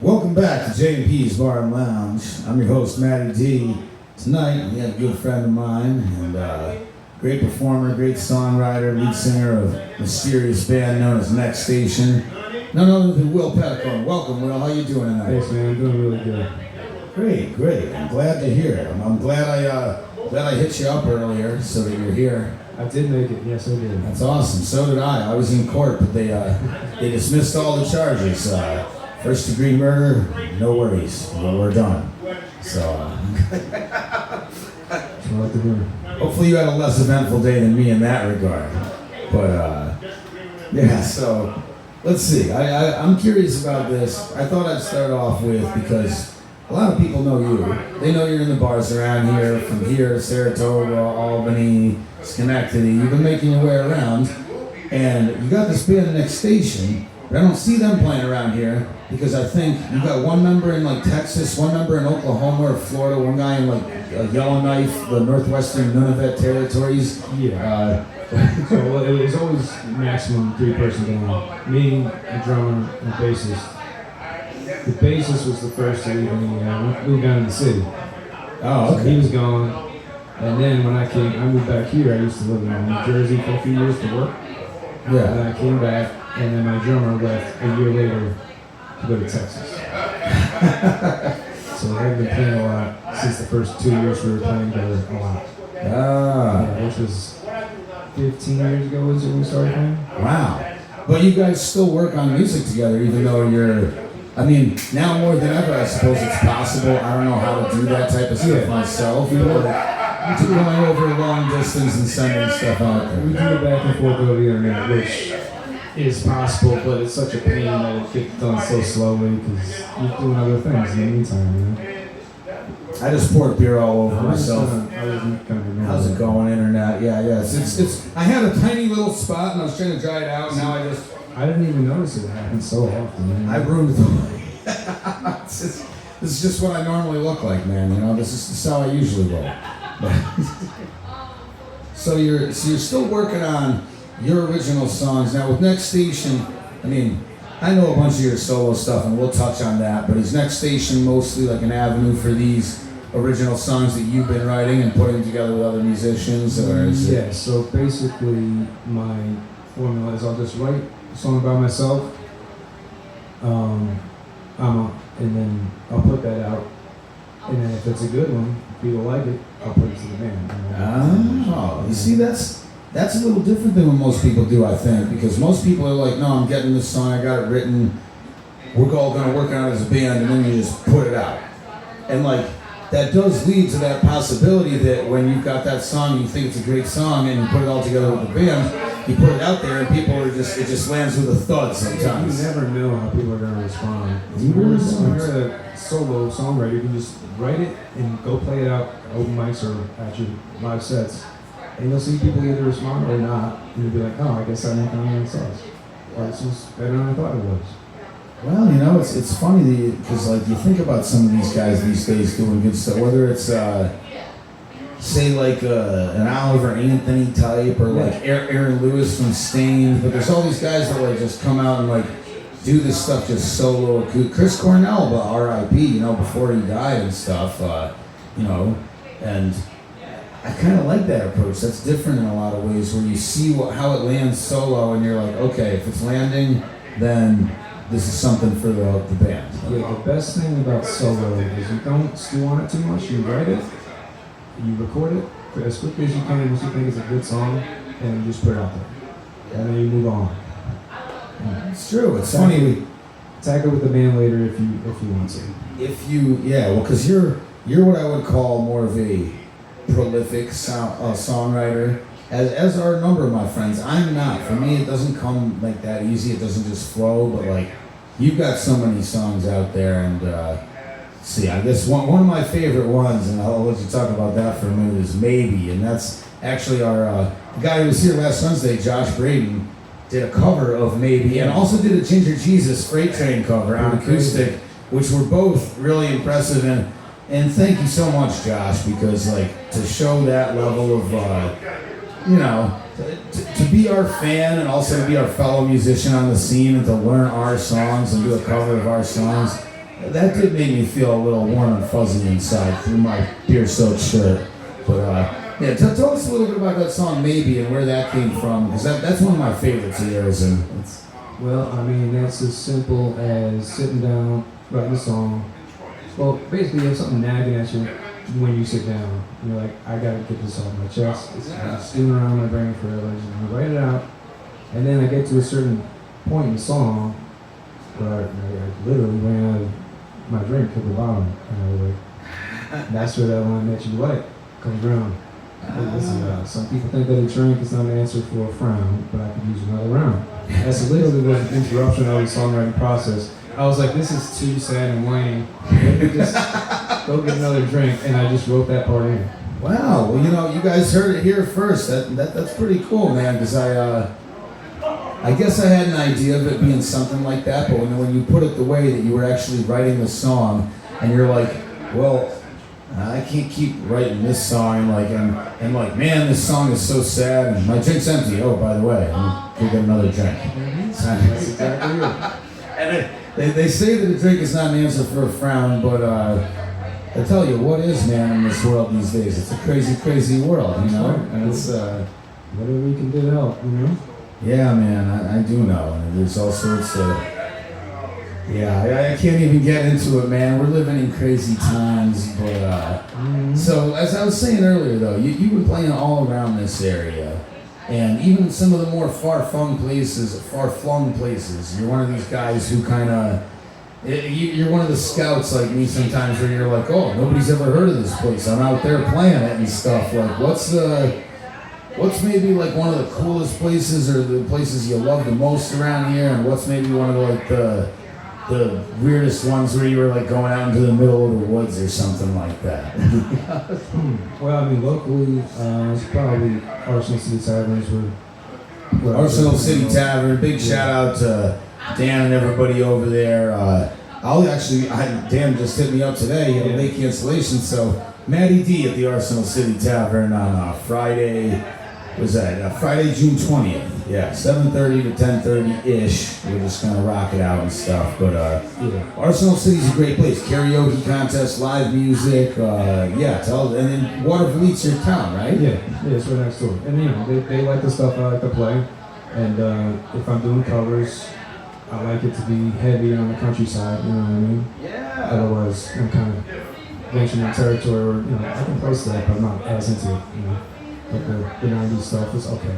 Welcome back to J&P's Bar and Lounge. I'm your host, Matty D. Tonight, we have a good friend of mine and great performer, great songwriter, lead singer of a mysterious band known as Next Station. None other than Will Pedicone. Welcome, Will. How you doing tonight? Thanks, man. I'm doing really good. Great. I'm glad to hear it. I'm glad I hit you up earlier so that you're here. I did make it. Yes, I did. That's awesome. So did I. I was in court, but they dismissed all the charges. First degree murder, no worries. We're done. So, hopefully you had a less eventful day than me in that regard. But, yeah, so, let's see. I'm curious about this. I thought I'd start off with, because a lot of people know you. They know you're in the bars around here, from here, Saratoga, Albany, Schenectady. You've been making your way around. And you got this band Next Station, but I don't see them playing around here because I think you got one member in like Texas, one member in Oklahoma or Florida, one guy in like Yellowknife, the northwestern Nunavut territories. Yeah. So it was always maximum 3-person band. Me, the drummer, and the bassist. The bassist was the first to leave me. Moved down to the city. Oh, okay. So he was gone. And then when I moved back here. I used to live in New Jersey for a few years to work. Yeah. And then I came back, and then my drummer left a year later to go to Texas. So I've been playing a lot since the first 2 years we were playing together a lot. Yeah, which was 15 years ago was when we started playing. Wow. But you guys still work on music together even though now more than ever I suppose it's possible. I don't know how to do that type of stuff myself. Going over long distance and sending stuff out there. We do it back and forth over the internet, which is possible, but it's such a pain that it gets done so slowly because you're doing other things in the meantime, I just poured beer all over myself. How's it going, internet? Yeah. It's. I had a tiny little spot and I was trying to dry it out. Now I didn't even notice it happens so often. Man. I ruined it. This is just what I normally look like, man. You know, this is how I usually look. So you're still working on your original songs now with Next Station. I know a bunch of your solo stuff, and we'll touch on that. But is Next Station mostly like an avenue for these original songs that you've been writing and putting together with other musicians, or is it? Yeah. So basically, my formula is I'll just write a song by myself, and then I'll put that out, and then if it's a good one, people like it, I'll put it to the band. Oh, you see, that's a little different than what most people do, I think, because most people are like, no, I'm getting this song, I got it written, we're all going to work on it as a band, and then you just put it out. And that does lead to that possibility that when you've got that song, you think it's a great song, and you put it all together with the band, you put it out there, and it just lands with a thud sometimes. You never know how people are going to respond. When you're a solo songwriter, you can just write it and go play it out at open mics or at your live sets. And you'll see people either respond or not, and you'll be like, oh, I guess I didn't come songs. Or this was better than I thought it was. Well, it's funny because you think about some of these guys these days doing good stuff, whether it's say an Oliver Anthony type or Aaron Lewis from Stained, but there's all these guys that just come out and do this stuff just solo. Chris Cornell, but R.I.P. Before he died and stuff, and I kind of like that approach. That's different in a lot of ways, where you see how it lands solo, and you're like, okay, if it's landing, then this is something for the band. Yeah, the best thing about solo is you don't stew on it too much. You write it, you record it as quickly as you can once you think it's a good song, and you just put it out there. And then you move on. It's true. It's funny. We tag it with the band later if you want to. Because you're what I would call more of a prolific songwriter, as are a number of my friends. I'm not. For me, it doesn't come that easy. It doesn't just flow. But you've got so many songs out there, and I guess one of my favorite ones, and I'll let you talk about that for a minute, is Maybe, and that's actually our guy who was here last Wednesday, Josh Braden, did a cover of Maybe, and also did a Ginger Jesus Freight Train cover on acoustic, which were both really impressive. And thank you so much, Josh, because to show that level of, to be our fan and also to be our fellow musician on the scene and to learn our songs and do a cover of our songs, That did make me feel a little warm and fuzzy inside through my beer-soaked shirt. But yeah, tell us a little bit about that song "Maybe" and where that came from, because that's one of my favorites of yours. And Well, I mean, that's as simple as sitting down, writing a song. Well, basically, you have something nagging at you when you sit down. You're like, I gotta get this off my chest. It's been stewing around my brain forever. I just write it out, and then I get to a certain point in the song where I literally ran out of my drink at the bottom, and I was like, that's where that line that you like comes around. Listen, some people think that a drink is not an answer for a frown, but I could use another round. That's literally the interruption of the songwriting process. I was like, this is too sad and whiny. Let me just go get another drink, and I just wrote that part in. wow, well, you guys heard it here first. That's pretty cool, man. Because I guess I had an idea of it being something like that, but when you put it the way that you were actually writing the song, and you're like, well, I can't keep writing this song, and like, man, this song is so sad, and my drink's empty. Oh, by the way, I'm gonna get another drink. That's exactly it. And they say that a drink is not an answer for a frown, but I tell you, what is, man, in this world these days? It's a crazy, crazy world, and it's whatever we can do to help, Yeah, man, I do know, and there's all sorts of. Yeah, I can't even get into it, man. We're living in crazy times, but so as I was saying earlier, though, you've been playing all around this area, and even some of the more far-flung places. You're one of these guys who kind of, you're one of the scouts like me sometimes, where you're like, oh, nobody's ever heard of this place. I'm out there playing it and stuff. Like, what's maybe like one of the coolest places, or the places you love the most around here, and what's maybe one of the weirdest ones where you were like going out into the middle of the woods or something like that? Well, I mean, locally, it's probably Arsenal City Taverns. Arsenal City Tavern, big shout out to Dan and everybody over there. Dan just hit me up today, he had a late cancellation, so Matty D at the Arsenal City Tavern on Friday, Friday, June 20th. Yeah, 7:30 to 10:30-ish. We're just gonna rock it out and stuff. But Arsenal City's a great place. Karaoke contest, live music. And then Waterville Eats your town, right? Yeah, it's right next door. And they like the stuff I like to play. And if I'm doing covers, I like it to be heavy on the countryside. You know what I mean? Yeah. Otherwise, I'm kind of venturing in territory where I can play stuff, but I'm not as into it. Like the 90s stuff is okay,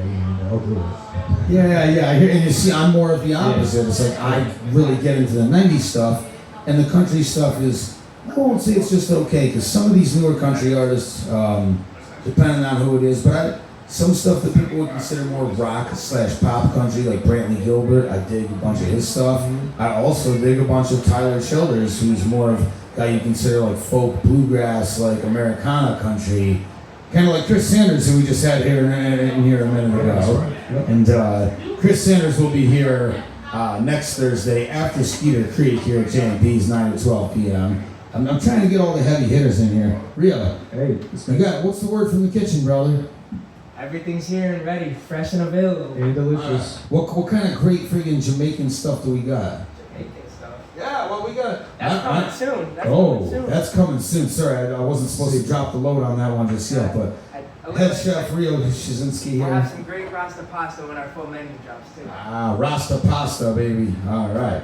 I'll do it. Yeah, I hear, and you see, I'm more of the opposite. It's like I really get into the 90s stuff, and the country stuff is, I won't say it's just okay, because some of these newer country artists, depending on who it is, but some stuff that people would consider more rock/pop country, like Brantley Gilbert, I dig a bunch of his stuff. I also dig a bunch of Tyler Childers, who's more of a guy you consider like folk, bluegrass, like Americana country. Kind of like Chris Sanders, who we just had here a minute ago. And Chris Sanders will be here next Thursday after Skeeter Creek here at JMP's 9 to 12 p.m. I'm trying to get all the heavy hitters in here. Rio, hey, you got, what's the word from the kitchen, brother? Everything's here and ready, fresh and available. and delicious. What kind of great friggin' Jamaican stuff do we got? Jamaican stuff. Yeah, well, we got. That's coming soon. That's coming soon. Sorry, I wasn't supposed to drop the load on that one just yet, but head chef Rio Shazinski We'll here. have some great Rasta pasta when our full menu drops too. Rasta pasta, baby. All right.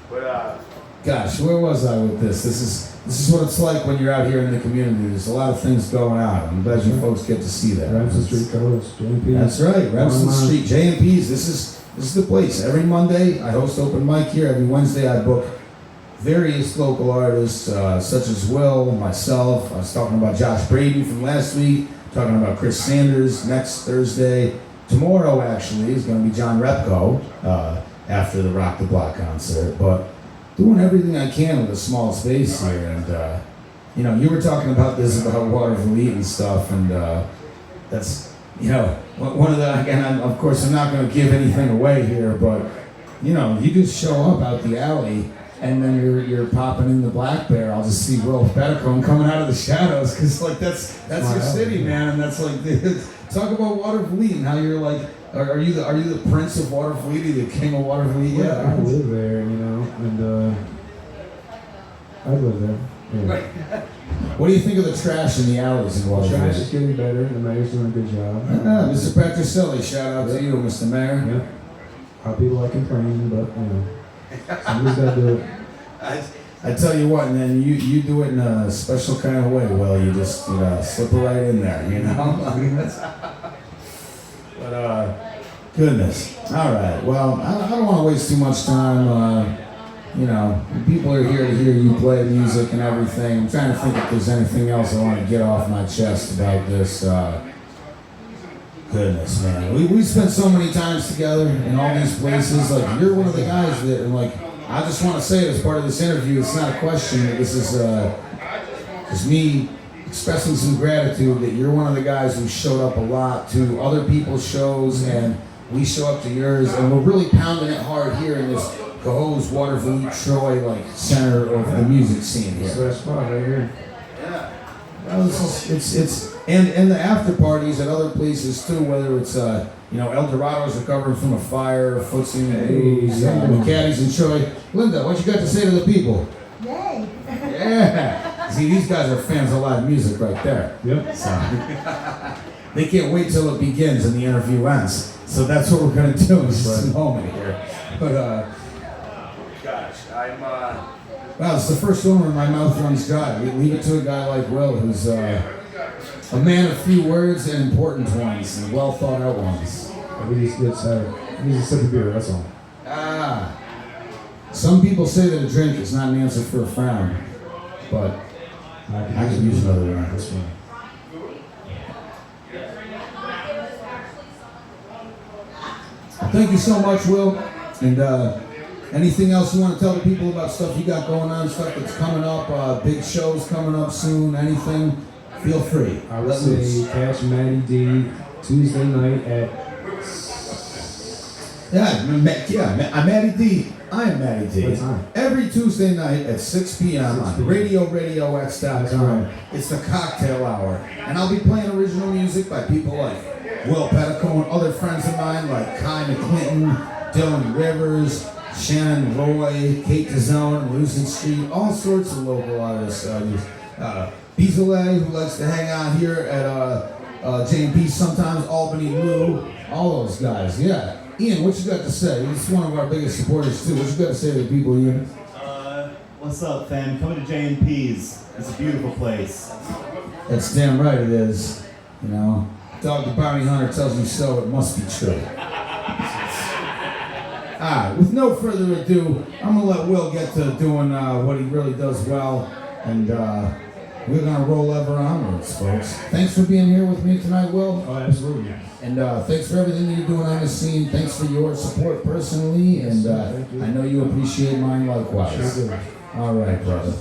But Gosh, where was I with this? This is what it's like when you're out here in the community. There's a lot of things going on. I'm glad you folks get to see that. Ramsey Street Cohoes, JMP. That's right, Remsen Street, JMP's. This is the place. Every Monday, I host open mic here. Every Wednesday, I book various local artists, such as Will, myself. I was talking about Josh Braden from last week, talking about Chris Sanders next Thursday. Tomorrow, actually, is going to be John Repko after the Rock the Block concert. But doing everything I can with a small space here. And, you were talking about this, about Waterville and stuff, and that's, one of the, again, of course, I'm not going to give anything away here, but, you just show up out the alley, and then you're popping in the Black Bear. I'll just see Will Pedicone coming out of the shadows, because, like, that's your city, man, and that's, like, talk about Waterville and how you're, like, are you the prince of Waterville, the king of Waterville? Yeah, I live there, and I'd live there. Yeah. What do you think of the trash in the alleys in The Waterford? trash is getting better. The mayor's doing a good job. Mr. Petroselli, shout out to you, Mr. Mayor. Yeah. A lot of people are complaining, but somebody's got to do it. I tell you what, and then you do it in a special kind of way. Well, you just slip it right in there, you know. But goodness. All right. Well, I don't want to waste too much time. People are here to hear you play music and everything. I'm trying to think if there's anything else I want to get off my chest about this. Goodness, man. We spent so many times together in all these places. Like, you're one of the guys that, like, I just want to say it as part of this interview. It's not a question. This is just me expressing some gratitude that you're one of the guys who showed up a lot to other people's shows, and we show up to yours, and we're really pounding it hard here in this Cohoes, Waterville, Troy, like, center of the music scene here. So that's spot right here. Yeah. Well, it's and the after parties at other places too, whether it's El Dorado's recovering from a fire, Footsie and Blues, McCaddy's in Troy. Linda, what you got to say to the people? Yay! Yeah. See, these guys are fans of live music right there. Yep. So they can't wait till it begins and the interview ends. So that's what we're gonna do in just a moment here. But gosh, well, it's the first one where my mouth runs dry. We leave it to a guy like Will, who's a man of few words and important ones, and well thought out ones. He needs a sip of beer, that's all. Some people say that a drink is not an answer for a frown, but I could use another one. That's fine. Thank you so much, Will. And anything else you want to tell the people about stuff you got going on, stuff that's coming up, big shows coming up soon, anything? Feel free. I would say catch Matty D Tuesday night at... I'm Matty D. I am Matty D. What time? Every Tuesday night at 6 p.m. on RadioRadioX.com. Right. It's the cocktail hour. And I'll be playing original music by people like Will Pedicone, other friends of mine like Kai McClinton, Dylan Rivers, Shannon Roy, Kate DeZone, Lucid Street, all sorts of local artists. Beasley, who likes to hang out here at J&P sometimes, Albany Lou, all those guys, yeah. Ian, what you got to say? He's one of our biggest supporters too. What you got to say to the people, Ian? What's up, fam? Coming to J&P's. It's a beautiful place. That's damn right it is. Dog the bounty hunter tells you so, it must be true. With no further ado, I'm going to let Will get to doing what he really does well, and we're going to roll ever onwards, folks. Thanks for being here with me tonight, Will. Oh, absolutely. And thanks for everything that you're doing on the scene. Thanks for your support personally, and I know you appreciate mine likewise. Sure do. All right, brother.